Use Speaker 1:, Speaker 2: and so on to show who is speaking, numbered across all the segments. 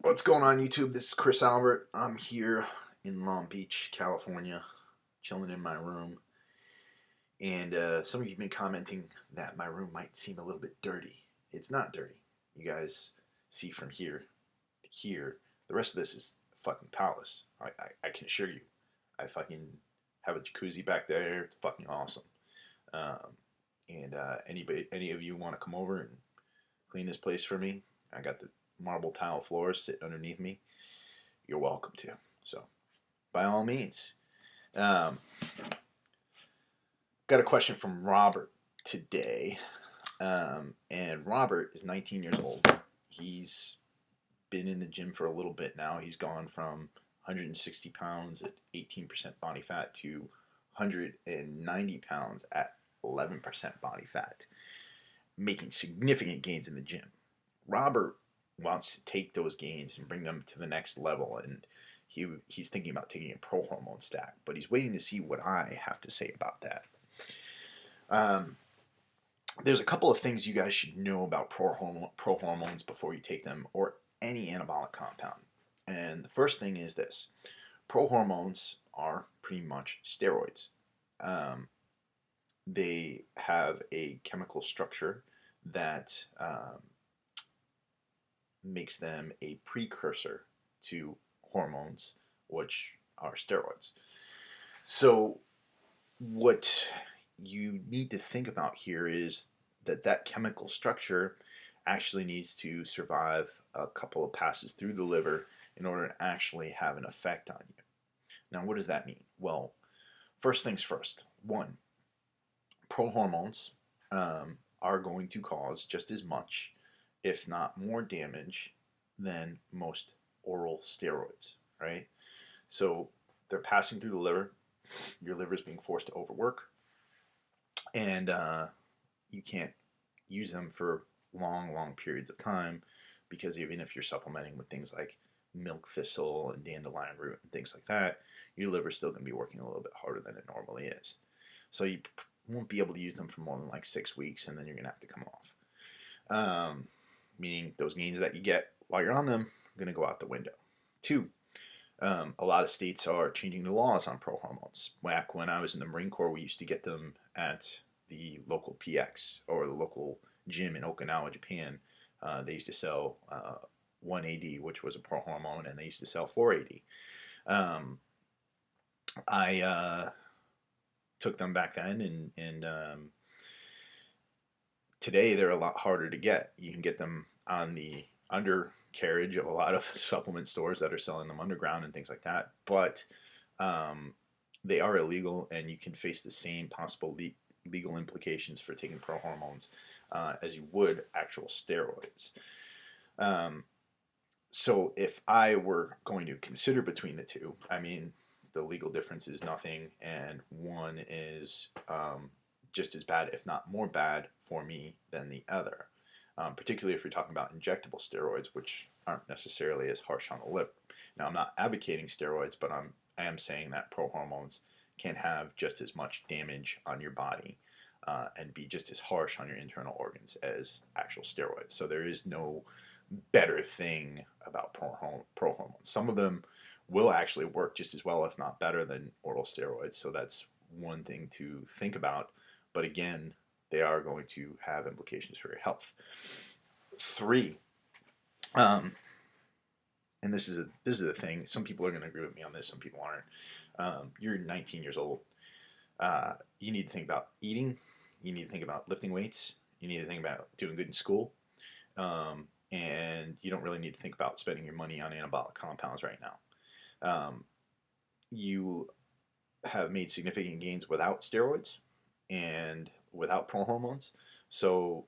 Speaker 1: What's going on, YouTube? This is Chris Albert. I'm here in Long Beach, California, chilling in my room. And some of you have been commenting that my room might seem a little bit dirty. It's not dirty. You guys see from here to here. The rest of this is a fucking palace. I can assure you. I fucking have a jacuzzi back there. It's fucking awesome. Any of you want to come over and clean this place for me? I got the marble tile floors sitting underneath me. You're welcome to. So, by all means. Got a question from Robert today. And Robert is 19 years old. He's been in the gym for a little bit now. He's gone from 160 pounds at 18% body fat to 190 pounds at 11% body fat, making significant gains in the gym. Robert wants to take those gains and bring them to the next level, and he's thinking about taking a Prohormone stack, but he's waiting to see what I have to say about that. There's a couple of things you guys should know about Prohormones before you take them, or any anabolic compound. And the first thing is this: Prohormones are pretty much steroids. They have a chemical structure that makes them a precursor to hormones, which are steroids. So what you need to think about here is that chemical structure actually needs to survive a couple of passes through the liver in order to actually have an effect on you. Now, what does that mean? Well, first things first. One, prohormones are going to cause just as much, if not more, damage than most oral steroids, right? So they're passing through the liver. Your liver is being forced to overwork, and you can't use them for long periods of time, because even if you're supplementing with things like milk thistle and dandelion root and things like that, your liver's still going to be working a little bit harder than it normally is. So you won't be able to use them for more than like 6 weeks, and then you're going to have to come off. Meaning those gains that you get while you're on them are going to go out the window. Two, a lot of states are changing the laws on prohormones. Back when I was in the Marine Corps, we used to get them at the local PX or the local gym in Okinawa, Japan. They used to sell 1AD, which was a prohormone, and they used to sell 4AD. I took them back then, and today they're a lot harder to get. You can get them on the undercarriage of a lot of supplement stores that are selling them underground and things like that, but they are illegal, and you can face the same possible legal implications for taking prohormones as you would actual steroids. So if I were going to consider between the two, I mean, the legal difference is nothing, and one is just as bad, if not more bad, for me than the other. Particularly if you're talking about injectable steroids, which aren't necessarily as harsh on the lip. Now, I'm not advocating steroids, but I am saying that prohormones can have just as much damage on your body and be just as harsh on your internal organs as actual steroids. So there is no better thing about prohormones. Some of them will actually work just as well, if not better, than oral steroids. So that's one thing to think about. But again, they are going to have implications for your health. Three, and this is a thing. Some people are going to agree with me on this. Some people aren't. You're 19 years old. You need to think about eating. You need to think about lifting weights. You need to think about doing good in school. And you don't really need to think about spending your money on anabolic compounds right now. You have made significant gains without steroids and without prohormones. So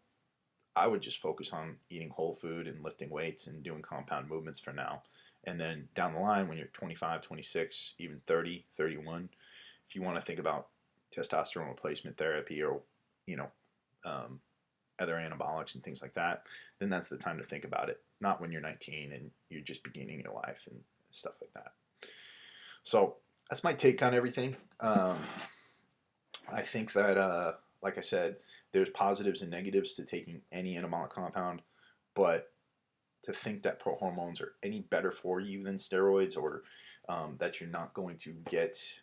Speaker 1: I would just focus on eating whole food and lifting weights and doing compound movements for now. And then down the line, when you're 25, 26, even 30, 31, if you want to think about testosterone replacement therapy or, other anabolics and things like that, then that's the time to think about it. Not when you're 19 and you're just beginning your life and stuff like that. So that's my take on everything. I think that, like I said, there's positives and negatives to taking any anabolic compound, but to think that Prohormones are any better for you than steroids, or that you're not going to get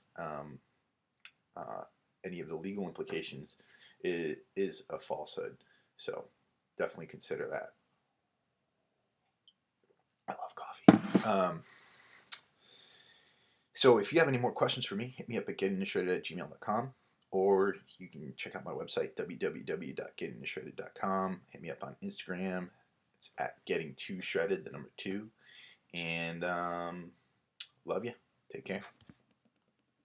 Speaker 1: any of the legal implications is a falsehood. So definitely consider that. I love coffee. So if you have any more questions for me, hit me up at gettingtoshredded@gmail.com, or you can check out my website, www.gettingtoshredded.com. Hit me up on Instagram. It's at gettingtoshredded, the number 2. And love you. Take care.